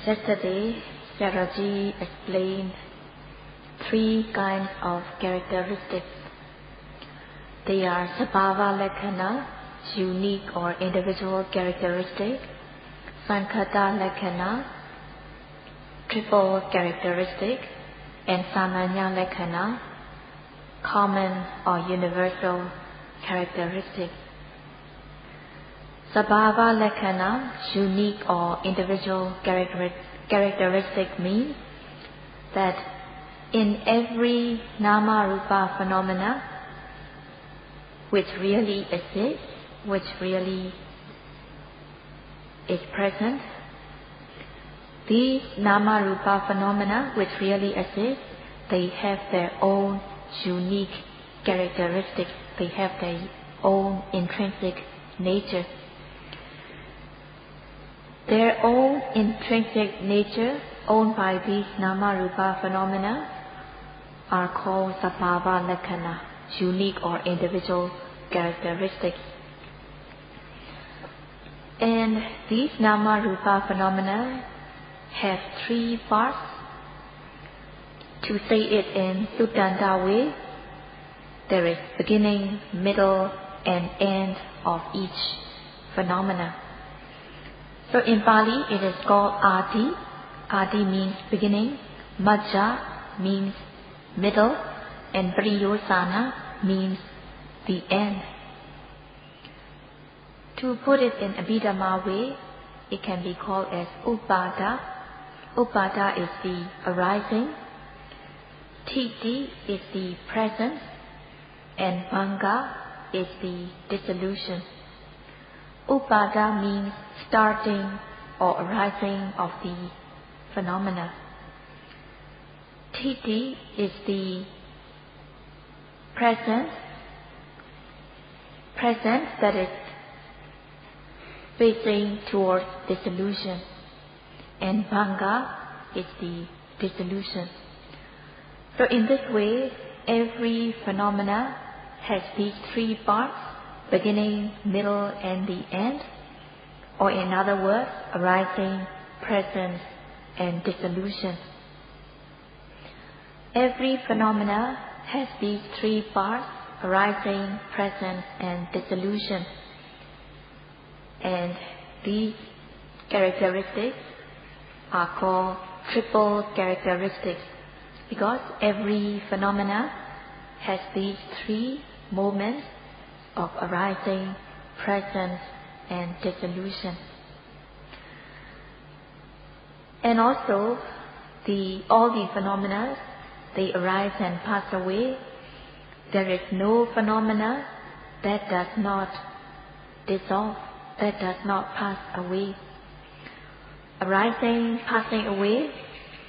Yesterday, Sayadaw explained 3 kinds of characteristics. They are Sabhava Lakkhana, unique or individual characteristic, Sankhata Lakkhana, triple characteristic, and Samanya Lakkhana, common or universal characteristic. Sabhava Lakkhana, unique or individual characteristic means that in every Nama Rupa phenomena which really exists, which really is present, these Nama Rupa phenomena which really exist, they have their own unique characteristics, they have their own intrinsic nature. Their own intrinsic nature, owned by these Nama Rupa phenomena, are called Sabhava Lakkhana, unique or individual characteristics. And these Nama Rupa phenomena have 3 parts. To say it in Suttanta way, there is beginning, middle, and end of each phenomena. So in Pali it is called Adi. Adi means beginning, Majja means middle, and Pariyosana means the end. To put it in Abhidhamma way, it can be called as Upada. Upada is the arising, Thiti is the presence, and Bhanga is the dissolution. Upada means starting or arising of the phenomena. Thiti is the presence that is facing towards dissolution, and Bhanga is the dissolution. So in this way, every phenomena has these 3 parts, beginning, middle, and the end, or in other words, arising, presence, and dissolution. Every phenomena has these 3 parts, arising, presence, and dissolution. And these characteristics are called triple characteristics because every phenomena has these 3 moments of arising, presence, and dissolution. And also, all the phenomena, they arise and pass away. There is no phenomena that does not dissolve, that does not pass away. Arising, passing away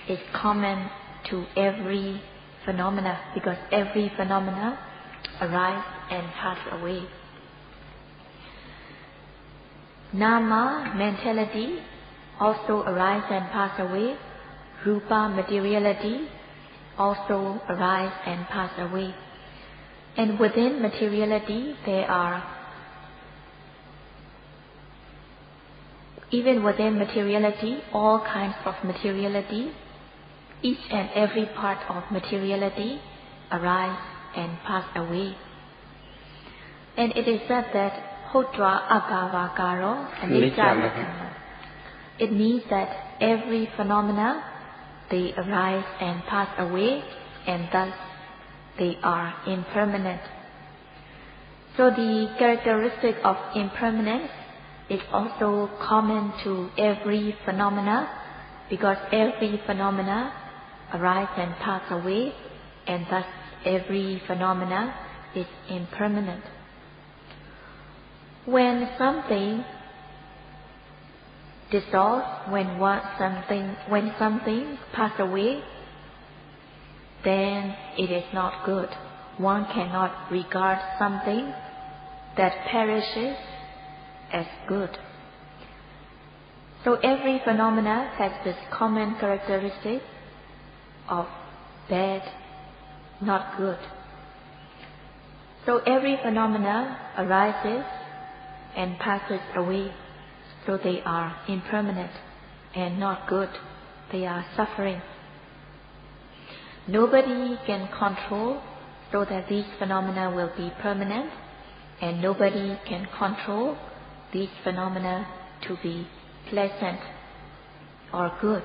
is common to every phenomena because every phenomena arise and pass away. Nama, mentality, also arise and pass away. Rupa, materiality, also arise and pass away. And within materiality, even within materiality, all kinds of materiality, each and every part of materiality arise and pass away. And it is said that Hotva Abhavakaro Anicca Lakkhana. It means that every phenomena, they arise and pass away, and thus they are impermanent. So the characteristic of impermanence is also common to every phenomena because every phenomena arise and pass away, and thus every phenomena is impermanent. When something dissolves, when something passes away, then it is not good. One cannot regard something that perishes as good. So every phenomena has this common characteristic of bad, not good. So every phenomena arises and passes away, so they are impermanent and not good. They are suffering. Nobody can control so that these phenomena will be permanent, and nobody can control these phenomena to be pleasant or good.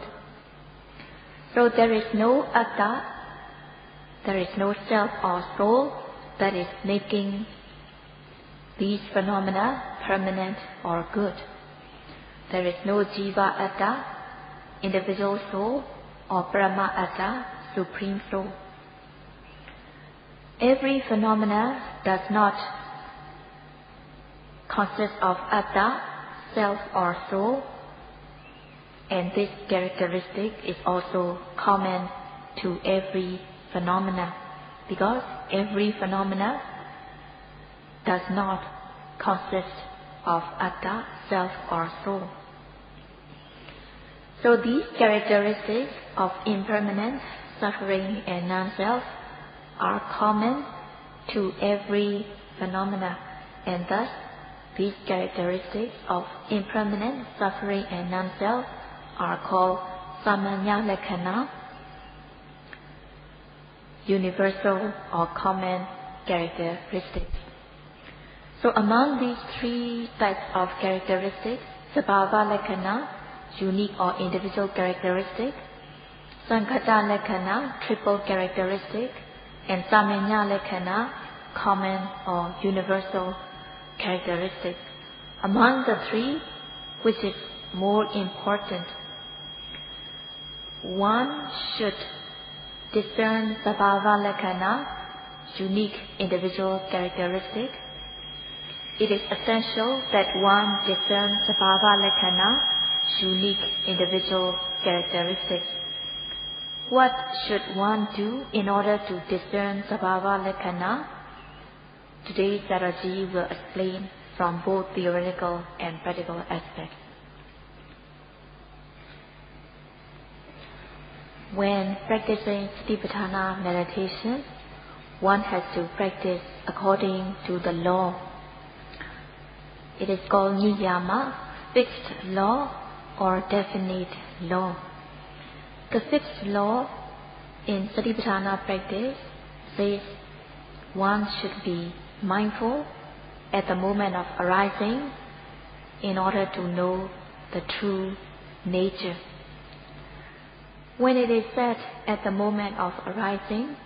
So there is no atta, there is no self or soul that is making these phenomena permanent or good. There is no jiva atta, individual soul, or Brahma atta, supreme soul. Every phenomena does not consist of atta, self or soul, and this characteristic is also common to every phenomena, because every phenomena does not consist of atta, self or soul. So these characteristics of impermanence, suffering and non-self are common to every phenomena, and thus these characteristics of impermanence, suffering and non-self are called samanya lakkhana, universal or common characteristics. So among these three types of characteristics, sabhava lakkhana, unique or individual characteristic, sankhata lakkhana, triple characteristic, and samanya lakkhana, common or universal characteristic. Among the three, which is more important? One should discern sabhava lakkhana, unique individual characteristic. It is essential that one discern sabhava lakkhana, unique individual characteristic. What should one do in order to discern sabhava lakkhana? Today Saraji will explain from both theoretical and practical aspects. When practicing Satipatthana meditation, one has to practice according to the law. It is called niyama, fixed law or definite law. The fixed law in Satipatthana practice says one should be mindful at the moment of arising in order to know the true nature. When it is said at the moment of arising,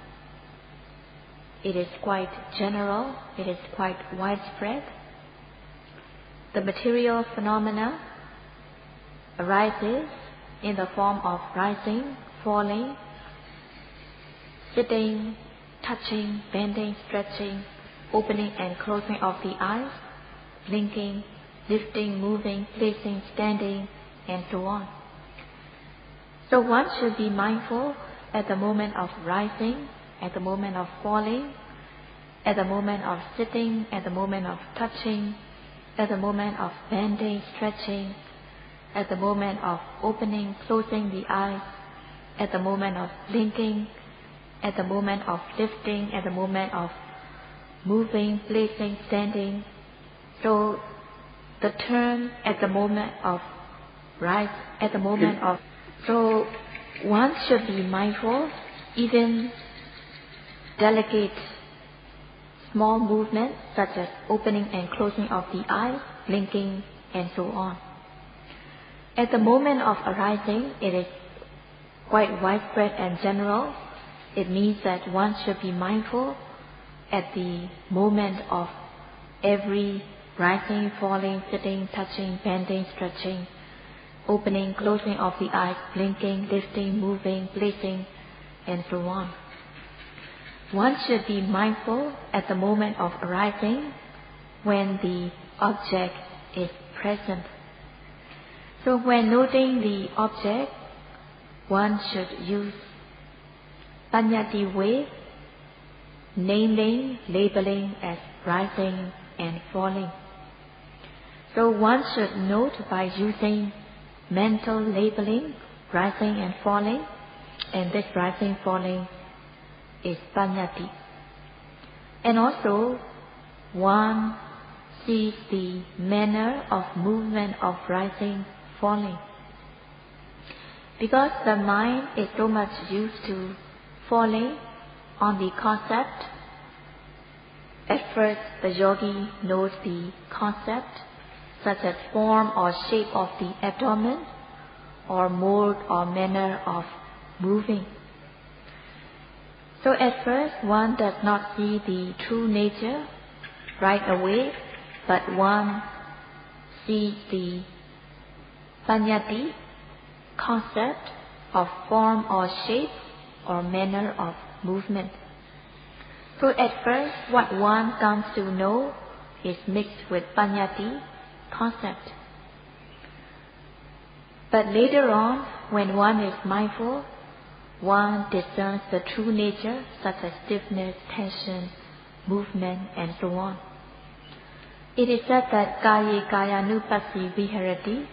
it is quite general, it is quite widespread. The material phenomena arises in the form of rising, falling, sitting, touching, bending, stretching, opening and closing of the eyes, blinking, lifting, moving, placing, standing, and so on. So one should be mindful at the moment of rising, at the moment of falling, at the moment of sitting, at the moment of touching, at the moment of bending, stretching, at the moment of opening, closing the eyes, at the moment of blinking, at the moment of lifting, at the moment of moving, placing, standing. So the term at the moment of rise, at the moment of, so one should be mindful, even delicate small movements such as opening and closing of the eyes, blinking, and so on. At the moment of arising, it is quite widespread and general. It means that one should be mindful at the moment of every rising, falling, sitting, touching, bending, stretching, opening, closing of the eyes, blinking, lifting, moving, placing, and so on. One should be mindful at the moment of arising when the object is present. So when noting the object, one should use paññatti way, naming, labeling as rising and falling. So one should note by using mental labeling, rising and falling, and this rising, falling is paññatti. And also, one sees the manner of movement of rising, falling. Because the mind is so much used to falling on the concept, at first the yogi knows the concept, such as form or shape of the abdomen, or mode or manner of moving. So at first one does not see the true nature right away, but one sees the paṇḍitā concept of form or shape or manner of movement. So at first what one comes to know is mixed with paṇḍitā concept. But later on, when one is mindful, one discerns the true nature, such as stiffness, tension, movement, and so on. It is said that Kaye Kayanupassi Viharati.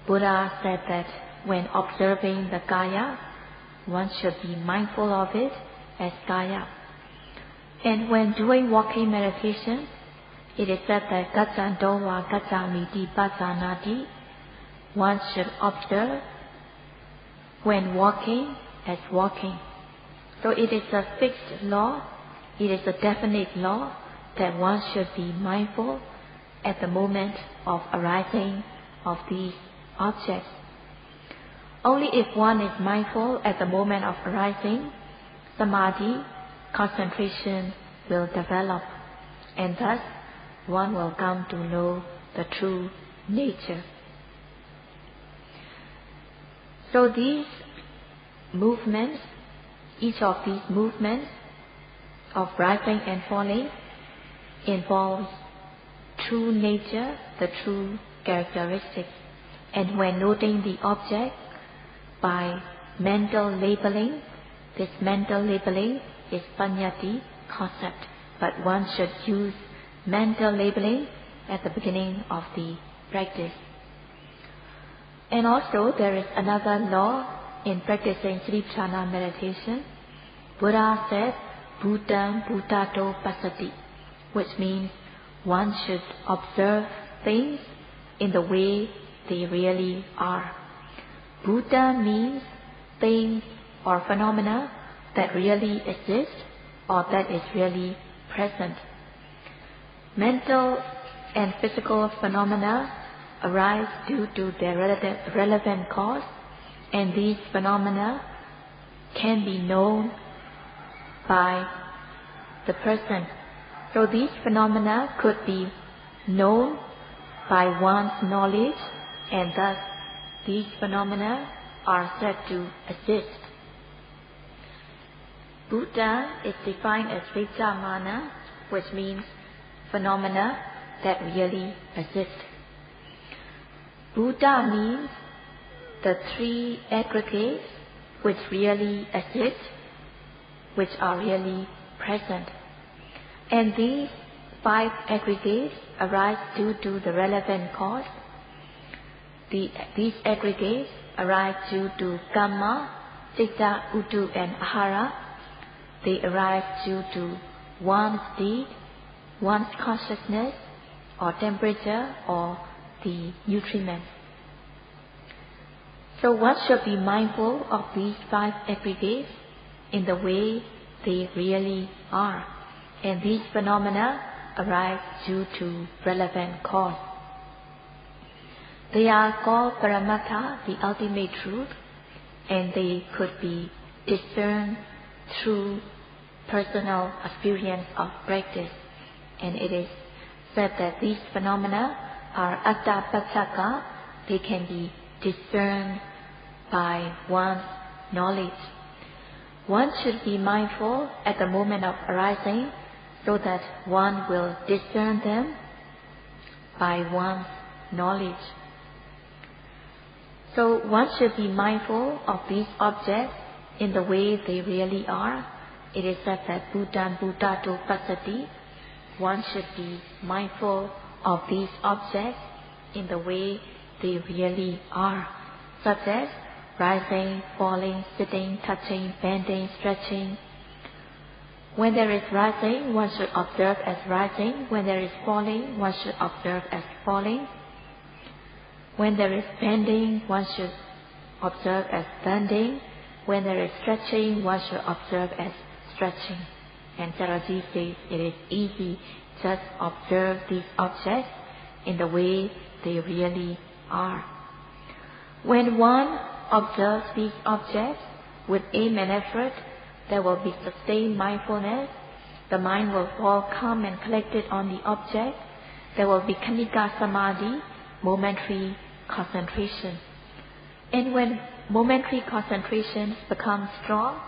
Buddha said that when observing the Kaya, one should be mindful of it as Kaya. And when doing walking meditation, it is said that Gacchando wa Gaccamiti Pasanati. One should observe when walking as walking. So it is a fixed law, it is a definite law that one should be mindful at the moment of arising of these objects. Only if one is mindful at the moment of arising, samadhi, concentration, will develop, and thus one will come to know the true nature. So these movements, each of these movements of rising and falling involves true nature, the true characteristics. And when noting the object by mental labeling, this mental labeling is paṇḍitā concept, but one should use mental labeling at the beginning of the practice. And also there is another law in practicing Vipassana meditation. Buddha said, Bhutam Bhutato Passati, which means one should observe things in the way they really are. Bhuta means things or phenomena that really exist or that is really present. Mental and physical phenomena arise due to their relevant cause, and these phenomena can be known by the person. So these phenomena could be known by one's knowledge, and thus these phenomena are said to exist. Bhuta is defined as Vichamana, which means phenomena that really exist. Bhuta means the three aggregates which really exist, which are really present. And these five aggregates arise due to the relevant cause. These aggregates arise due to Kamma, Citta, Uttu, and Ahara. They arise due to one's deed, one's consciousness, or temperature, or the nutriment. So one should be mindful of these five aggregates in the way they really are. And these phenomena arise due to relevant cause. They are called Paramattha, the ultimate truth, and they could be discerned through personal experience of practice. And it is said that these phenomena are atta-paccaka. They can be discerned by one's knowledge. One should be mindful at the moment of arising so that one will discern them by one's knowledge. So one should be mindful of these objects in the way they really are. It is said that Bhutan Bhutato Passati. One should be mindful of these objects in the way they really are, such as rising, falling, sitting, touching, bending, stretching. When there is rising, one should observe as rising. When there is falling, one should observe as falling. When there is bending, one should observe as bending. When there is stretching, one should observe as stretching. And Sayadaw says it is easy, just observe these objects in the way they really are. When one observes these objects with aim and effort, there will be sustained mindfulness. The mind will fall calm and collected on the object. There will be Khanika Samadhi, momentary concentration. And when momentary concentration becomes strong,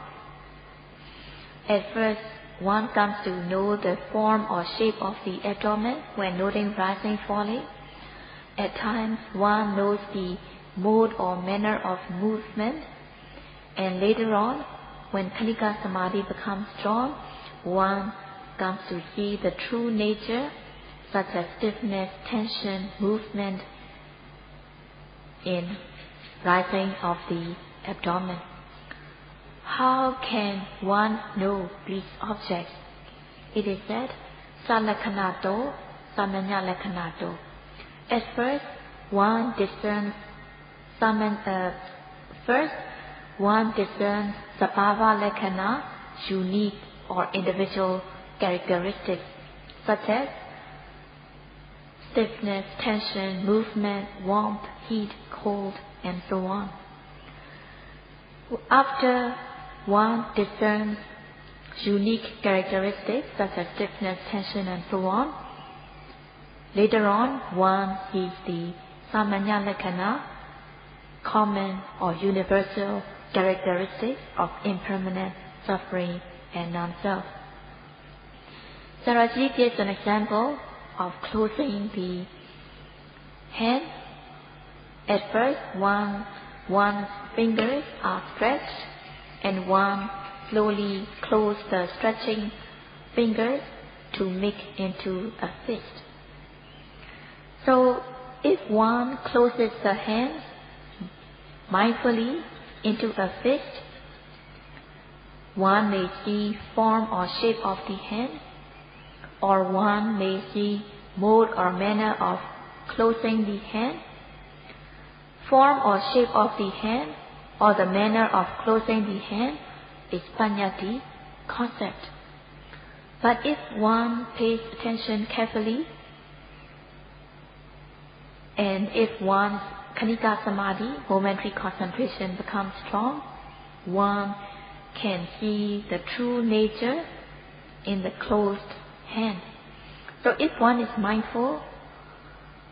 at first one comes to know the form or shape of the abdomen when noting rising, falling. At times one knows the mode or manner of movement. And later on, when Khanika Samadhi becomes strong, one comes to see the true nature, such as stiffness, tension, movement in rising of the abdomen. How can one know these objects? It is said, Salakhanato, Samanyalakhanato. At first, one discerns Sabhava Lakhana, unique or individual characteristics, such as stiffness, tension, movement, warmth, heat, cold, and so on. After one discerns unique characteristics such as stiffness, tension, and so on, later on one sees the Samanya Lakhana, common or universal characteristics of impermanent, suffering, and non-self. Sayadaw gives an example of closing the hand. At first, one's fingers are stretched, and one slowly closes the stretching fingers to make into a fist. So, if one closes the hand mindfully into a fist, one may see form or shape of the hand, or one may see mode or manner of closing the hand. Form or shape of the hand or the manner of closing the hand is paññatti, concept. But if one pays attention carefully, and if one's Khanika Samadhi, momentary concentration, becomes strong, one can see the true nature in the closed hand. So if one is mindful,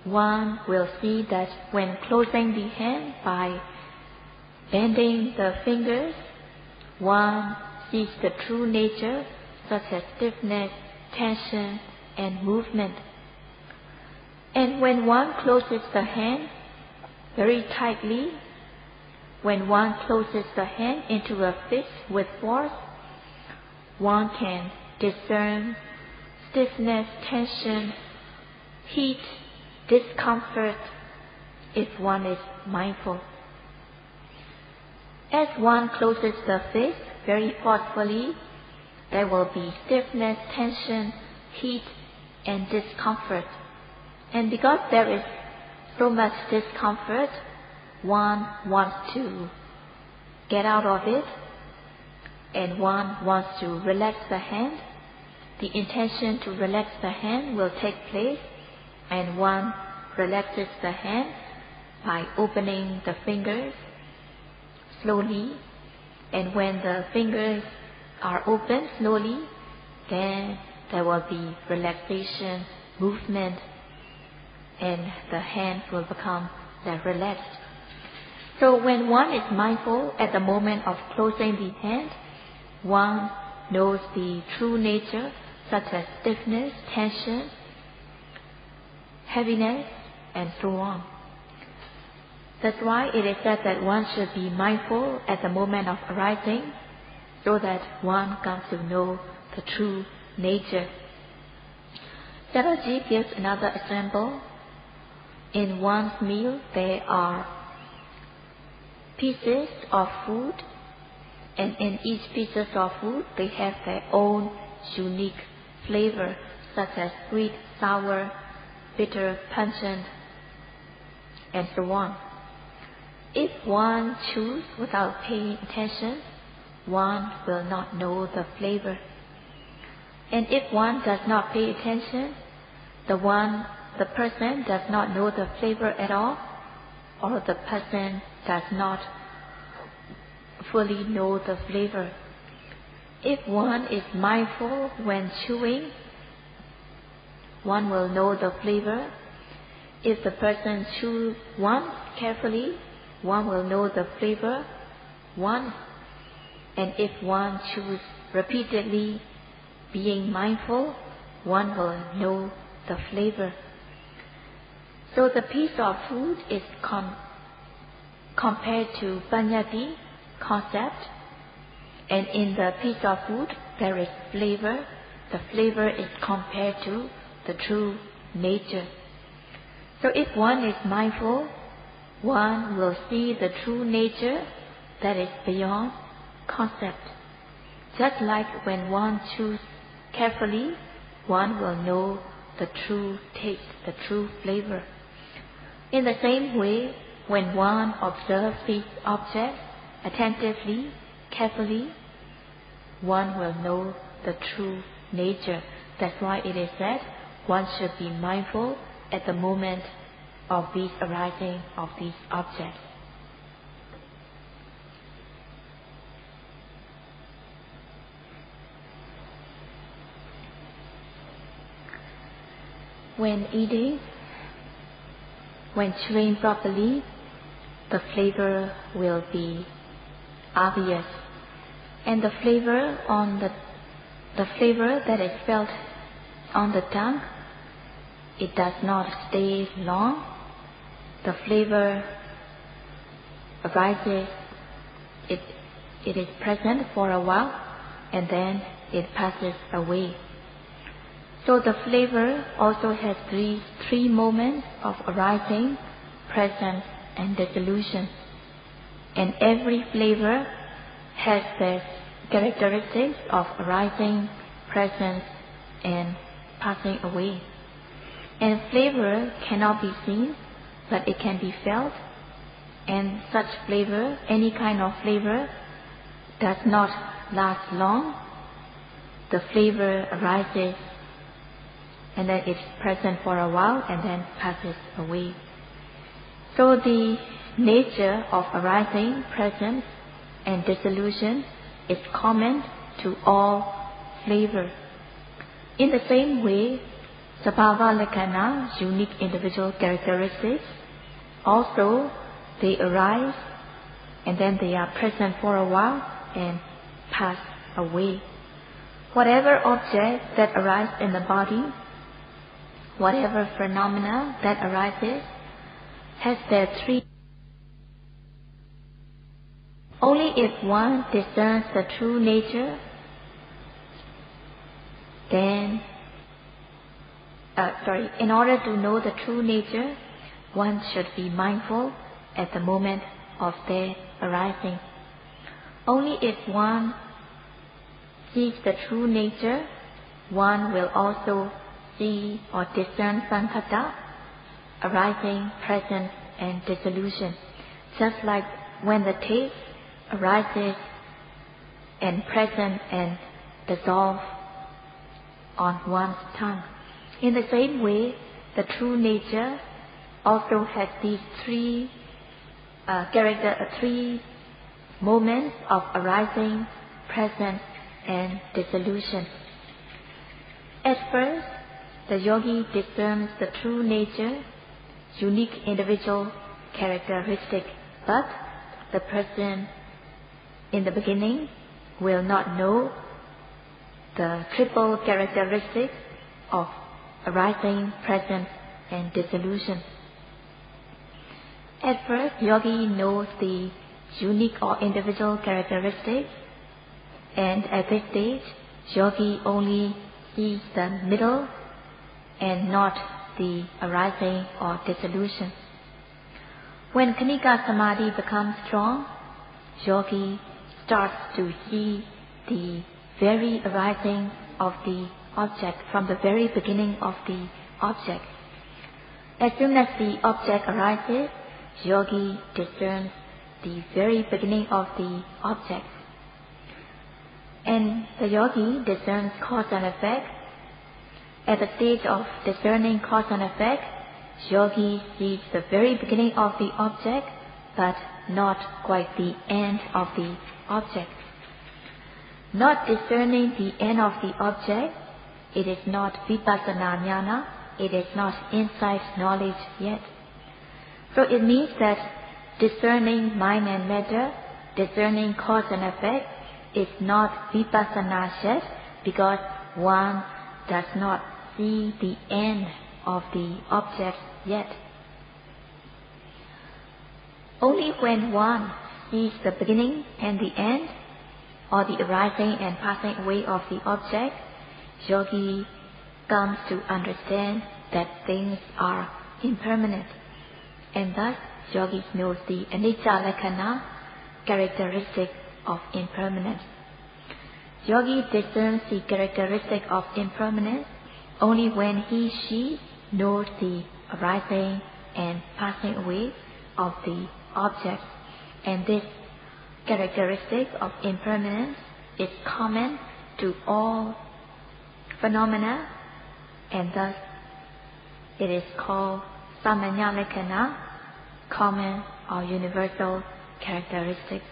one will see that when closing the hand by bending the fingers, one sees the true nature such as stiffness, tension, and movement. And when one closes the hand very tightly, when one closes the hand into a fist with force, one can discern stiffness, tension, heat, discomfort if one is mindful. As one closes the fist very forcefully, there will be stiffness, tension, heat, and discomfort. And because there is so much discomfort, one wants to get out of it, and one wants to relax the hand. The intention to relax the hand will take place, and one relaxes the hand by opening the fingers slowly. And when the fingers are opened slowly, then there will be relaxation, movement, and the hands will become relaxed. So when one is mindful at the moment of closing the hand, one knows the true nature such as stiffness, tension, heaviness, and so on. That's why it is said that one should be mindful at the moment of arising, so that one comes to know the true nature. Sayadaw gives another example. In one's meal, there are pieces of food, and in each pieces of food, they have their own unique flavor, such as sweet, sour, bitter, pungent, and so on. If one chews without paying attention, one will not know the flavor. And if one does not pay attention, the person does not know the flavor at all, or the person does not fully know the flavor. If one is mindful when chewing, one will know the flavor. If the person chews once carefully, one will know the flavor once. And if one chews repeatedly, being mindful, one will know the flavor. So the piece of food is compared to paṇḍitā, concept, and in the piece of food there is flavor. The flavor is compared to the true nature. So if one is mindful, one will see the true nature that is beyond concept. Just like when one chews carefully, one will know the true taste, the true flavor. In the same way, when one observes these objects attentively, carefully, one will know the true nature. That's why it is said one should be mindful at the moment of these arising of these objects. When eating, when chewing properly, the flavor will be obvious, and the flavor that is felt on the tongue, it does not stay long. The flavor arises, it is present for a while, and then it passes away. So the flavor also has three moments of arising, presence, and dissolution. And every flavor has the characteristics of arising, presence, and passing away. And flavor cannot be seen, but it can be felt. And such flavor, any kind of flavor, does not last long. The flavor arises, and then it's present for a while and then passes away. So the nature of arising, presence, and dissolution is common to all flavor. In the same way, sabhava lakkhana, unique individual characteristics, also they arise and then they are present for a while and pass away. Whatever object that arises in the body, whatever phenomena that arises, has their three. Only if one discerns the true nature, then, in order to know the true nature, one should be mindful at the moment of their arising. Only if one sees the true nature, one will also see or discern sankhata, arising, presence, and dissolution. Just like when the taste arises and present and dissolve on one's tongue. In the same way, the true nature also has these three moments of arising, presence, and dissolution. At first, the yogi discerns the true nature, unique individual characteristic, but the person in the beginning will not know the triple characteristics of arising, presence, and dissolution. At first, yogi knows the unique or individual characteristics, and at this stage, yogi only sees the middle and not the arising or dissolution. When Khanika Samadhi becomes strong, yogi starts to see the very arising of the object from the very beginning of the object. As soon as the object arises, yogi discerns the very beginning of the object. And the yogi discerns cause and effect. At the stage of discerning cause and effect, yogi sees the very beginning of the object, but not quite the end of the object. Not discerning the end of the object, it is not Vipassana jnana, it is not insight knowledge yet. So it means that discerning mind and matter, discerning cause and effect, is not Vipassana yet, because one does not see the end of the object yet. Only when one sees the beginning and the end, or the arising and passing away of the object, yogi comes to understand that things are impermanent. And thus, yogi knows the anicca lakkhana, characteristic of impermanence. Yogi discerns the characteristic of impermanence only when she knows the arising and passing away of the object. And this characteristic of impermanence is common to all phenomena, and thus it is called samanya lakkhana, common or universal characteristics.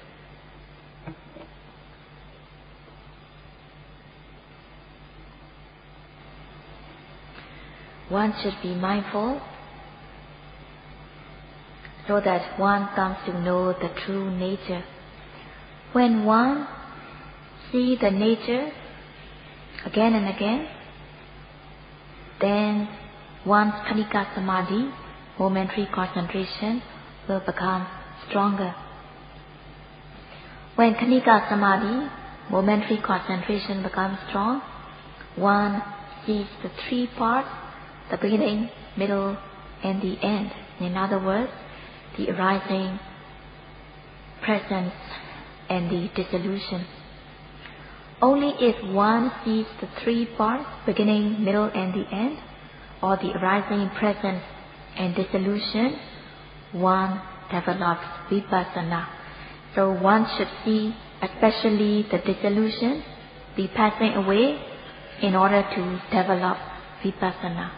One should be mindful so that one comes to know the true nature. When one sees the nature again and again, then one's khanika samadhi, momentary concentration, will become stronger. When khanika samadhi, momentary concentration becomes strong, one sees the three parts, the beginning, middle, and the end. In other words, the arising, presence, and the dissolution. Only if one sees the three parts, beginning, middle, and the end, or the arising, presence, and dissolution, one develops vipassana. So one should see especially the dissolution, the passing away, in order to develop vipassana.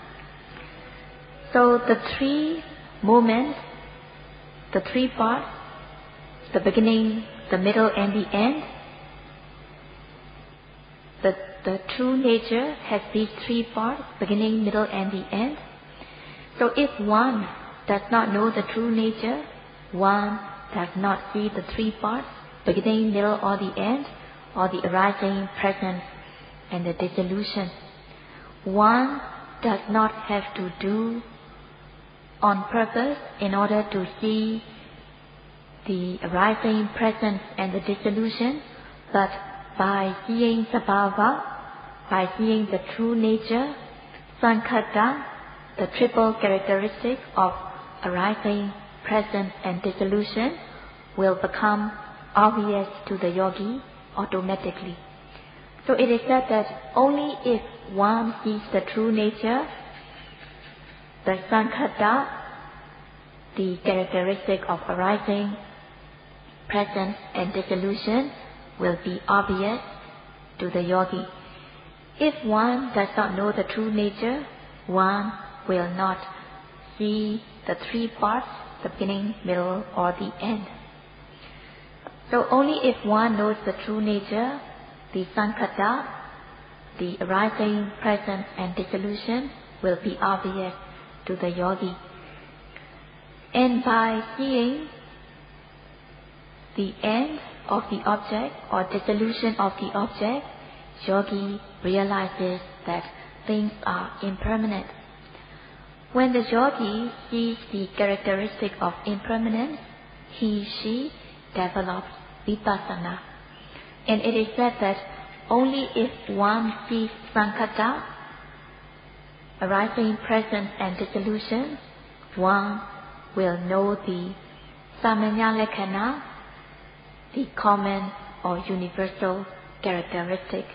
So the three moments, the three parts, the beginning, the middle, and the end, the true nature has these three parts, beginning, middle, and the end. So if one does not know the true nature, one does not see the three parts, beginning, middle, or the end, or the arising, presence, and the dissolution. One does not have to do on purpose in order to see the arising, presence, and the dissolution, but by seeing sabhava, by seeing the true nature, sankhata, the triple characteristic of arising, presence, and dissolution, will become obvious to the yogi automatically. So it is said that only if one sees the true nature, the sankhata, the characteristic of arising, presence, and dissolution, will be obvious to the yogi. If one does not know the true nature, one will not see the three parts, the beginning, middle, or the end. So only if one knows the true nature, the sankhata, the arising, presence, and dissolution, will be obvious to the yogi. And by seeing the end of the object or dissolution of the object, yogi realizes that things are impermanent. When the yogi sees the characteristic of impermanence, she develops vipassana. And it is said that only if one sees sankhata, arising, presence, and dissolution, one will know the samanya lakkhana, the common or universal characteristic.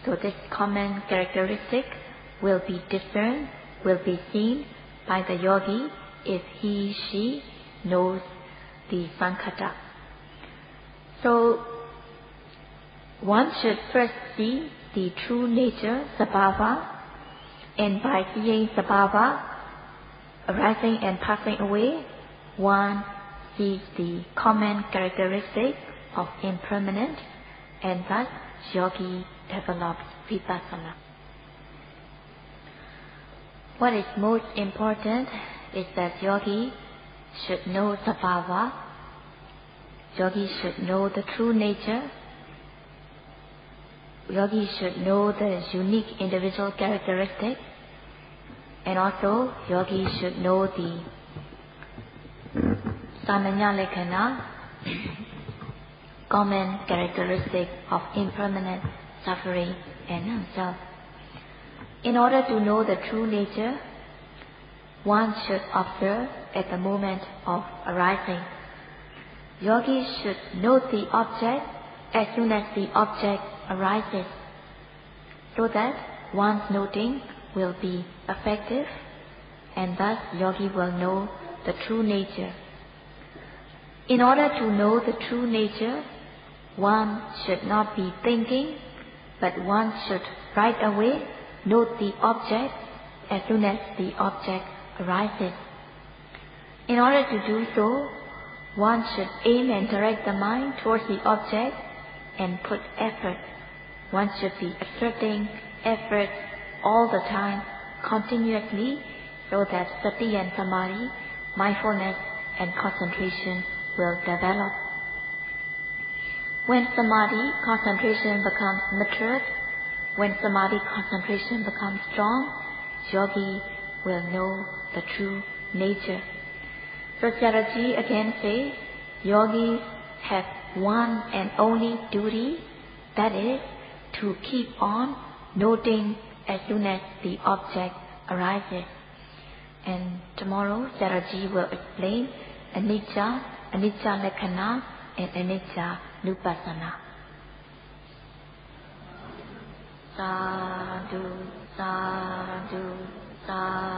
So this common characteristic will be discerned, will be seen by the yogi if she knows the sankhata. So one should first see the true nature, sabhava, and by seeing sabhava arising and passing away, one sees the common characteristic of impermanence, and thus yogi develops vipassana. What is most important is that yogi should know sabhava, yogi should know the true nature, yogi should know the unique individual characteristic, and also yogi should know the samanya lekhana, common characteristic of impermanent suffering and non-self. In order to know the true nature, one should observe at the moment of arising. Yogi should note the object as soon as the object arises, so that one's noting will be effective, and thus yogi will know the true nature. In order to know the true nature, one should not be thinking, but one should right away note the object as soon as the object arises. In order to do so, one should aim and direct the mind towards the object and put effort. One should be exerting effort all the time, continuously, so that sati and samadhi, mindfulness and concentration will develop. When samadhi concentration becomes matured, when samadhi concentration becomes strong, yogi will know the true nature. So Sayadaw again says, yogis have one and only duty, that is, to keep on noting as soon as the object arises. And tomorrow Sayadaw will explain anicca, anicca lekhana, and anicca nupassana. Sadhu, sadhu, sadhu.